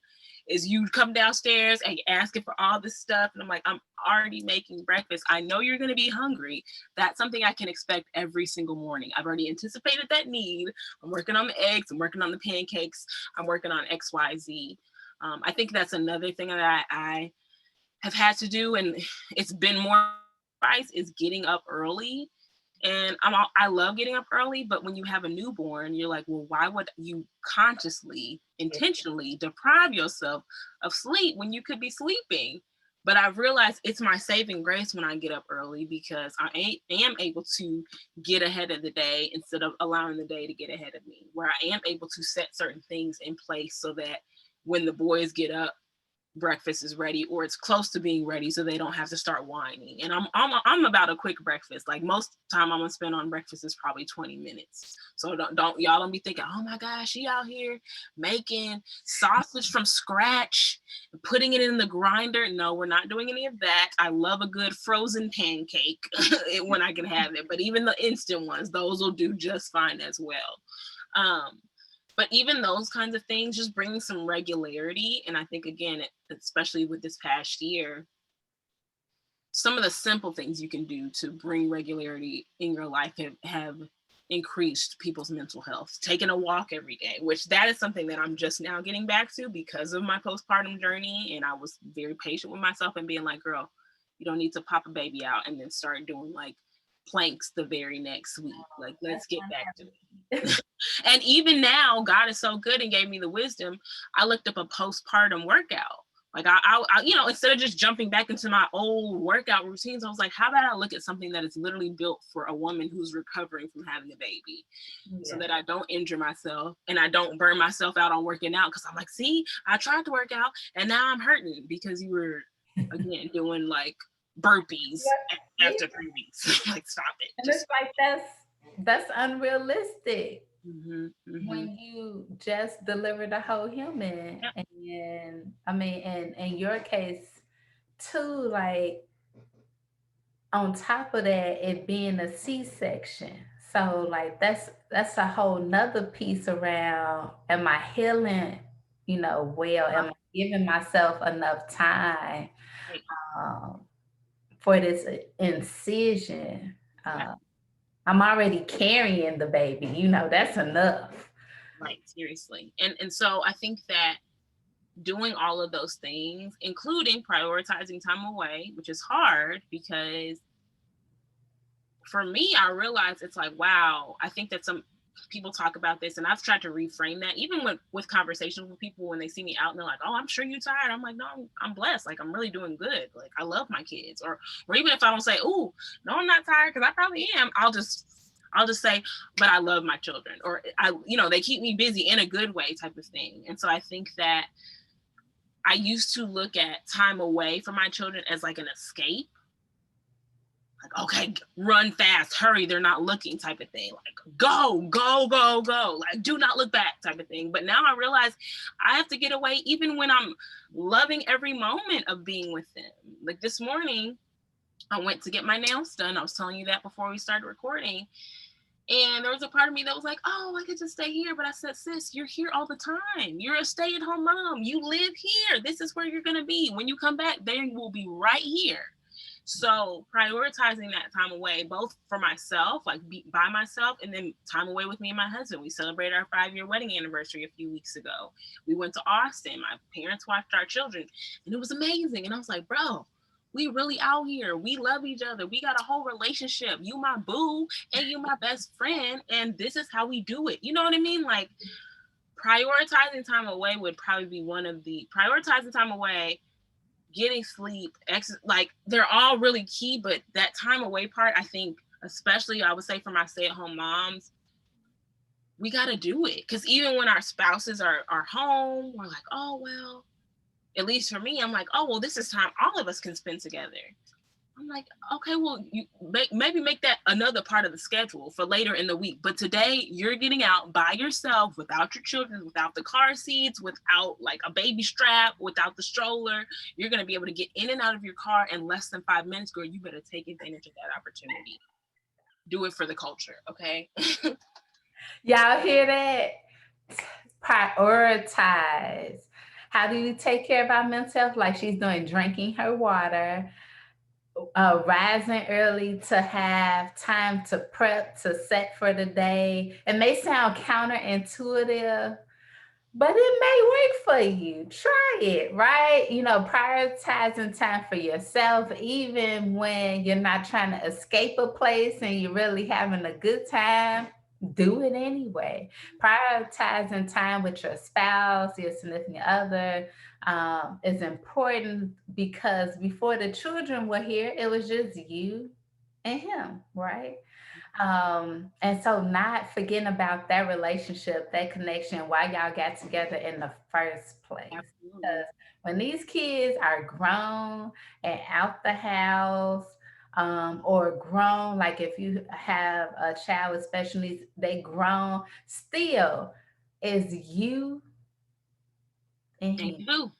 S2: is you come downstairs and you're asking for all this stuff. And I'm like, I'm already making breakfast. I know you're going to be hungry. That's something I can expect every single morning. I've already anticipated that need. I'm working on the eggs. I'm working on the pancakes. I'm working on X, Y, Z. I think that's another thing that I have had to do. And it's been more advice, is getting up early. And I love getting up early, but when you have a newborn, you're like, well, why would you consciously, intentionally deprive yourself of sleep when you could be sleeping? But I've realized it's my saving grace when I get up early, because I am able to get ahead of the day instead of allowing the day to get ahead of me, where I am able to set certain things in place so that when the boys get up, breakfast is ready, or it's close to being ready, so they don't have to start whining. And I'm about a quick breakfast. Like, most time I'm gonna spend on breakfast is probably 20 minutes. So don't be thinking, oh my gosh, she out here making sausage from scratch, putting it in the grinder. No, we're not doing any of that. I love a good frozen pancake when I can have it, but even the instant ones, those will do just fine as well. But even those kinds of things, just bringing some regularity. And I think, again, especially with this past year, some of the simple things you can do to bring regularity in your life have increased people's mental health. Taking a walk every day, which that is something that I'm just now getting back to because of my postpartum journey. And I was very patient with myself and being like, girl, you don't need to pop a baby out and then start doing like planks the very next week. Like, let's get back to it. And even now, God is so good and gave me the wisdom. I looked up a postpartum workout. Like, I instead of just jumping back into my old workout routines, I was like, how about I look at something that is literally built for a woman who's recovering from having a baby, so that I don't injure myself and I don't burn myself out on working out. Because I'm like, see, I tried to work out and now I'm hurting because you were, again, doing like burpees after 3 weeks. Like, stop it.
S1: And it's like, that's unrealistic.
S2: When
S1: you just delivered a whole human. And I mean, and in your case too, like, on top of that, it being a C-section. So like, that's a whole nother piece around, am I healing, well, am I giving myself enough time um, for this incision? I'm already carrying the baby, that's enough.
S2: Right, seriously. And so I think that doing all of those things, including prioritizing time away, which is hard because for me, I realize it's like, wow, I think that some people talk about this, and I've tried to reframe that, even with conversations with people when they see me out and they're like, oh, I'm sure you're tired. I'm like, no, I'm blessed. Like, I'm really doing good. Like, I love my kids. Or even if I don't say, oh, no, I'm not tired, because I probably am, I'll just say, but I love my children, or they keep me busy in a good way, type of thing. And so I think that I used to look at time away from my children as like an escape. Like, okay, run fast, hurry, they're not looking, type of thing. Like, go, like, do not look back, type of thing. But now I realize I have to get away even when I'm loving every moment of being with them. Like, this morning, I went to get my nails done. I was telling you that before we started recording. And there was a part of me that was like, oh, I could just stay here. But I said, sis, you're here all the time. You're a stay-at-home mom. You live here. This is where you're going to be. When you come back, they will be right here. So prioritizing that time away, both for myself, like by myself, and then time away with me and my husband. We celebrated our 5-year wedding anniversary a few weeks ago. We went to Austin. My parents watched our children, and it was amazing. And I was like, bro, we really out here. We love each other. We got a whole relationship. You my boo and you my best friend. And this is how we do it. You know what I mean? Like prioritizing time away would probably be one of the prioritizing time away, getting sleep, like they're all really key, but that time away part, I think, especially I would say for my stay-at-home moms, we got to do it. Because even when our spouses are home, we're like, oh, well, at least for me, I'm like, oh, well, this is time all of us can spend together. I'm like, okay, well, you maybe make that another part of the schedule for later in the week. But today you're getting out by yourself, without your children, without the car seats, without like a baby strap, without the stroller. You're going to be able to get in and out of your car in less than 5 minutes, girl. You better take advantage of that opportunity. Do it for the culture, okay?
S1: Y'all hear that? Prioritize. How do you take care of our mental health? Like she's doing, drinking her water, rising early to have time to prep, to set for the day. It may sound counterintuitive, but it may work for you. Try it, right? Prioritizing time for yourself, even when you're not trying to escape a place and you're really having a good time. Do it anyway. Prioritizing time with your spouse, your significant other, is important because before the children were here, it was just you and him, right? And so not forgetting about that relationship, that connection, why y'all got together in the first place.
S2: Absolutely.
S1: Because when these kids are grown and out the house, or grown, like if you have a child with special needs, they grown, still is you and him. You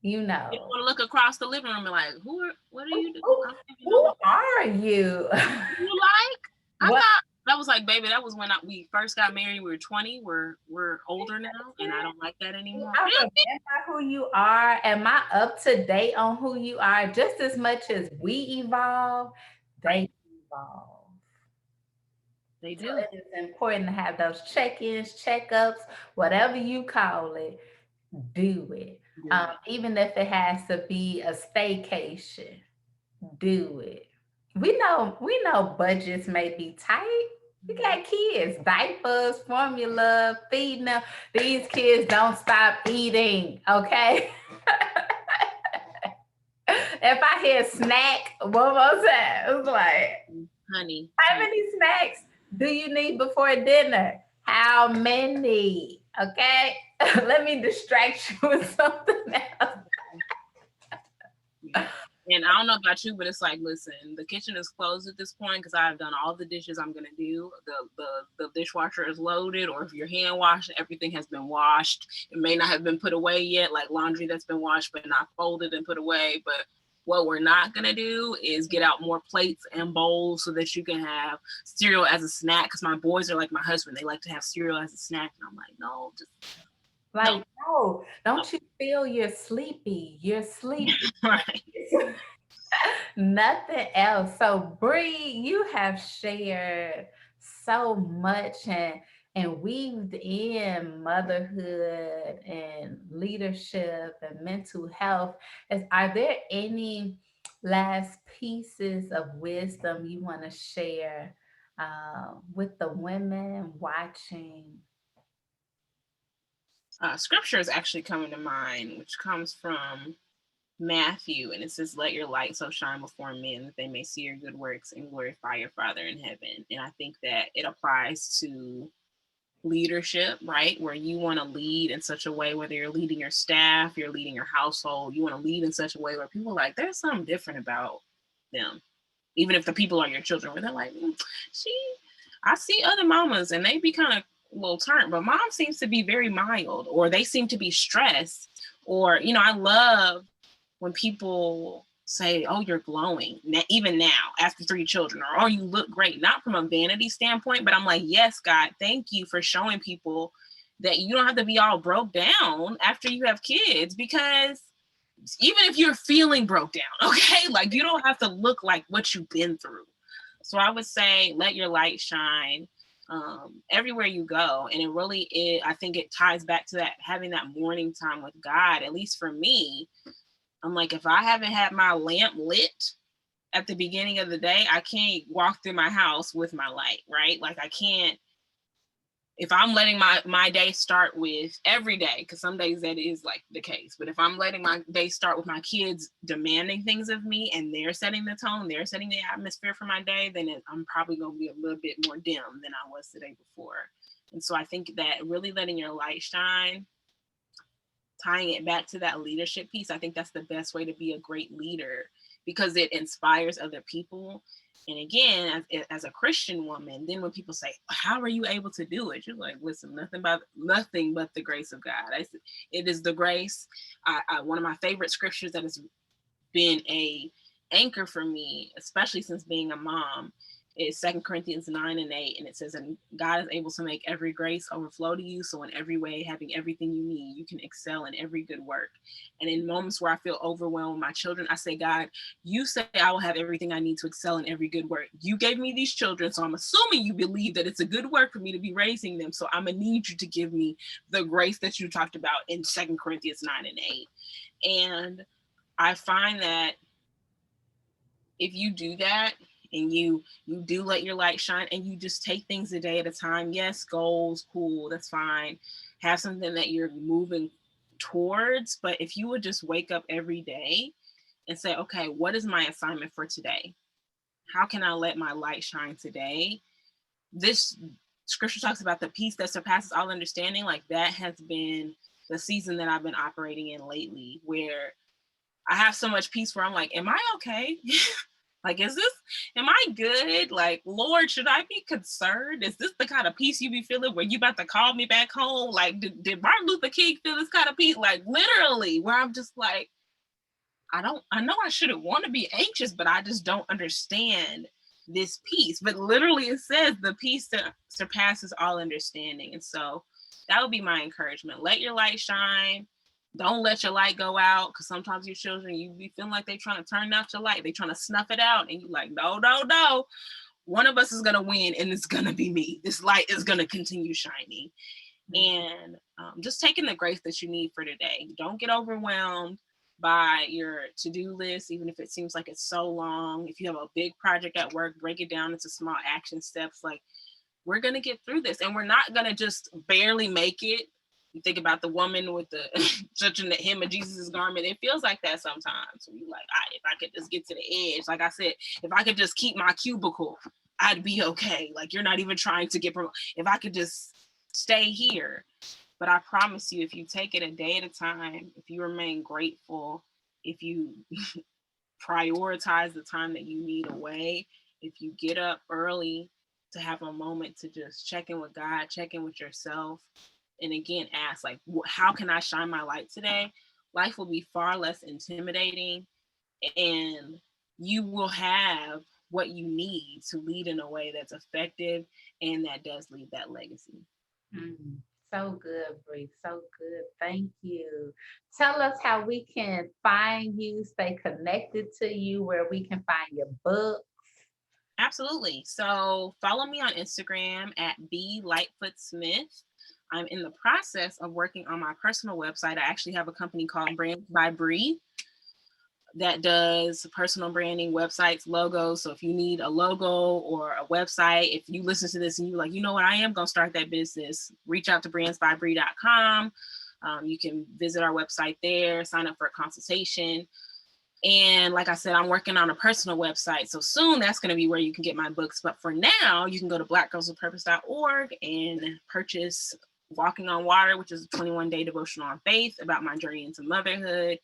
S2: You don't
S1: know.
S2: want to look across the living room and like, what are you doing?
S1: Who are you?
S2: You like? I'm
S1: What?
S2: not. That was like, baby, that was when we first got married. We were 20. We're older now, and I don't like that anymore.
S1: I remember who you are. Am I up to date on who you are? Just as much as we evolve, they evolve.
S2: They
S1: So
S2: do.
S1: it is important to have those check-ins, checkups, whatever you call it, do it. Even if it has to be a staycation, do it. We know budgets may be tight. We got kids, diapers, formula, feeding them. These kids don't stop eating, okay? If I hear snack one more time, it's like,
S2: honey,
S1: how many snacks do you need before dinner? How many? Okay? Let me distract you with something else.
S2: And I don't know about you, but it's like, listen, the kitchen is closed at this point because I've done all the dishes I'm gonna do. The dishwasher is loaded, or if you're hand washing, everything has been washed. It may not have been put away yet, like laundry that's been washed but not folded and put away. But what we're not gonna do is get out more plates and bowls so that you can have cereal as a snack. Because my boys are like my husband; they like to have cereal as a snack, and I'm like, no, just
S1: like, no, don't you feel you're sleepy? You're sleepy.
S2: right.
S1: Nothing else. So, Brie, you have shared so much and weaved in motherhood and leadership and mental health. Are there any last pieces of wisdom you want to share with the women watching?
S2: Scripture is actually coming to mind, which comes from Matthew, and it says, let your light so shine before men that they may see your good works and glorify your Father in heaven. And I think that it applies to leadership, right? Where you want to lead in such a way, whether you're leading your staff, you're leading your household, you want to lead in such a way where people are like, there's something different about them. Even if the people are your children, where they're like, I see other mamas and they be kind of a little turned, but mom seems to be very mild, or they seem to be stressed. Or, I love when people say, oh, you're glowing, even now after 3 children, or oh, you look great, not from a vanity standpoint, but I'm like, yes, God, thank you for showing people that you don't have to be all broke down after you have kids, because even if you're feeling broke down, okay, like you don't have to look like what you've been through. So I would say, let your light shine everywhere you go. And it really I think it ties back to that, having that morning time with God. At least for me, I'm like, if I haven't had my lamp lit at the beginning of the day, I can't walk through my house with my light, right? Like I can't, if I'm letting my day start with every day, because some days that is like the case, but if I'm letting my day start with my kids demanding things of me and they're setting the tone, they're setting the atmosphere for my day, then I'm probably going to be a little bit more dim than I was the day before. And so I think that really letting your light shine, tying it back to that leadership piece, I think that's the best way to be a great leader, because it inspires other people. And again, as a Christian woman, then when people say, how are you able to do it? You're like, listen, nothing but the grace of God. It is the grace. One of my favorite scriptures that has been a anchor for me, especially since being a mom, is 2 Corinthians 9:8. And it says, and God is able to make every grace overflow to you. So in every way, having everything you need, you can excel in every good work. And in moments where I feel overwhelmed with my children, I say, God, you say I will have everything I need to excel in every good work. You gave me these children, so I'm assuming you believe that it's a good work for me to be raising them. So I'm gonna need you to give me the grace that you talked about in 2 Corinthians 9:8. And I find that if you do that, and you do let your light shine, and you just take things a day at a time. Yes, goals, cool, that's fine. Have something that you're moving towards. But if you would just wake up every day and say, okay, what is my assignment for today? How can I let my light shine today? This scripture talks about the peace that surpasses all understanding. Like that has been the season that I've been operating in lately, where I have so much peace where I'm like, am I okay? Like, am I good? Like, Lord, should I be concerned? Is this the kind of peace you be feeling where you about to call me back home? Like, did Martin Luther King feel this kind of peace? Like, literally, where I'm just like, I know I shouldn't want to be anxious, but I just don't understand this peace. But literally it says the peace that surpasses all understanding. And so that would be my encouragement. Let your light shine. Don't let your light go out, because sometimes your children, you be feeling like they're trying to turn out your light. They're trying to snuff it out. And you're like, no. One of us is going to win, and it's going to be me. This light is going to continue shining. And just taking the grace that you need for today. Don't get overwhelmed by your to-do list, even if it seems like it's so long. If you have a big project at work, break it down into small action steps. Like, we're going to get through this, and we're not going to just barely make it. You think about the woman with the touching the hem of Jesus's garment. It feels like that sometimes. You're like, if I could just get to the edge, like I said, if I could just keep my cubicle, I'd be okay. Like, you're not even trying to get promoted. If I could just stay here. But I promise you, if you take it a day at a time, if you remain grateful, if you prioritize the time that you need away, if you get up early to have a moment to just check in with God, check in with yourself, and again, ask, like, how can I shine my light today? Life will be far less intimidating, and you will have what you need to lead in a way that's effective and that does leave that legacy.
S1: So good, Brie. So good. Thank you. Tell us how we can find you, stay connected to you, where we can find your books.
S2: Absolutely. So follow me on Instagram at Brie Lightfoot Smith. I'm in the process of working on my personal website. I actually have a company called Brands by Brie that does personal branding, websites, logos. So if you need a logo or a website, if you listen to this and you're like, you know what, I am going to start that business, reach out to brandsbybrie.com. You can visit our website there, sign up for a consultation. And like I said, I'm working on a personal website. So soon that's going to be where you can get my books. But for now, you can go to blackgirlswithpurpose.org and purchase Walking on Water, which is a 21-day devotional on faith about my journey into motherhood.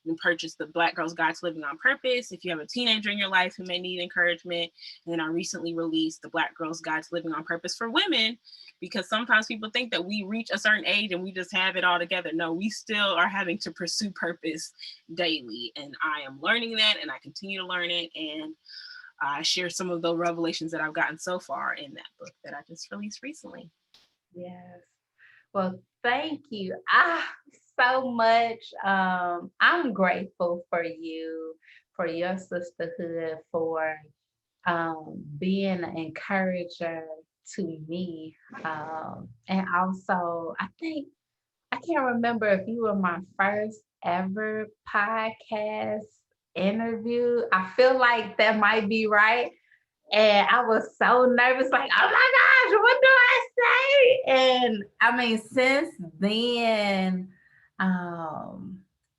S2: and purchased the Black Girls Guide to Living on Purpose. If you have a teenager in your life who may need encouragement. And then I recently released the Black Girls Guide to Living on Purpose for women, because sometimes people think that we reach a certain age and we just have it all together. No, we still are having to pursue purpose daily. And I am learning that, and I continue to learn it. And I share some of the revelations that I've gotten so far in that book that I just released recently.
S1: Yes. Well, thank you so much. I'm grateful for you, for your sisterhood, for being an encourager to me. And also, I can't remember if you were my first ever podcast interview. I feel like that might be right. And I was so nervous, like, oh my gosh, what do I say? And I mean, since then,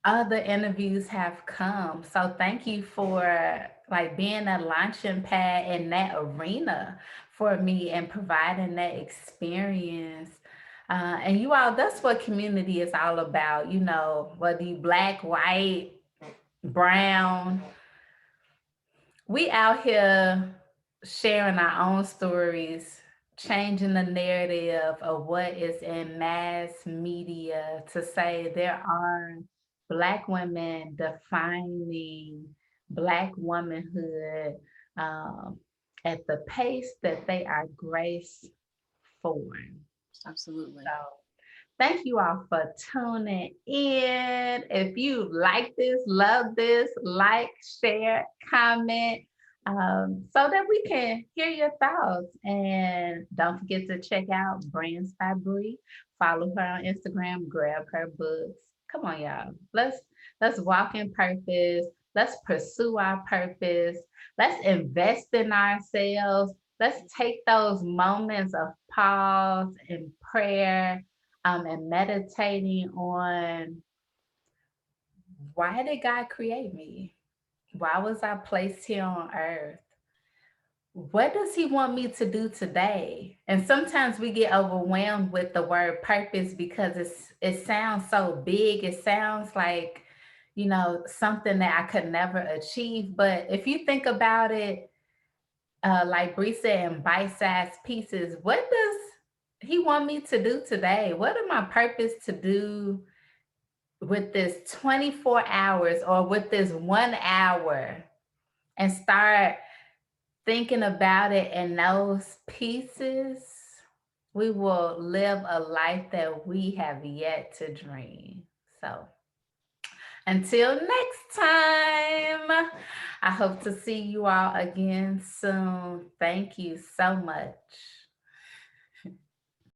S1: other interviews have come. So thank you for like being a launching pad in that arena for me and providing that experience. And you all, that's what community is all about, you know, whether you Black, white, brown, we out here sharing our own stories, changing the narrative of what is in mass media to say there are Black women defining Black womanhood at the pace that they are graced for.
S2: Absolutely.
S1: So thank you all for tuning in. If you like this, love this, like, share, comment, so that we can hear your thoughts. And don't forget to check out Brands by Brie. Follow her on Instagram, grab her books. Come on, y'all. Let's walk in purpose. Let's pursue our purpose. Let's invest in ourselves. Let's take those moments of pause and prayer and meditating on, why did God create me? Why was I placed here on earth? What does he want me to do today? And sometimes we get overwhelmed with the word purpose because it sounds so big. It sounds like, you know, something that I could never achieve. But if you think about it, like Brie said, in bite-sized pieces, what does he want me to do today? What am I purpose to do with this 24 hours or with this 1 hour? And start thinking about it in those pieces, we will live a life that we have yet to dream. So until next time, I hope to see you all again soon. Thank you so much.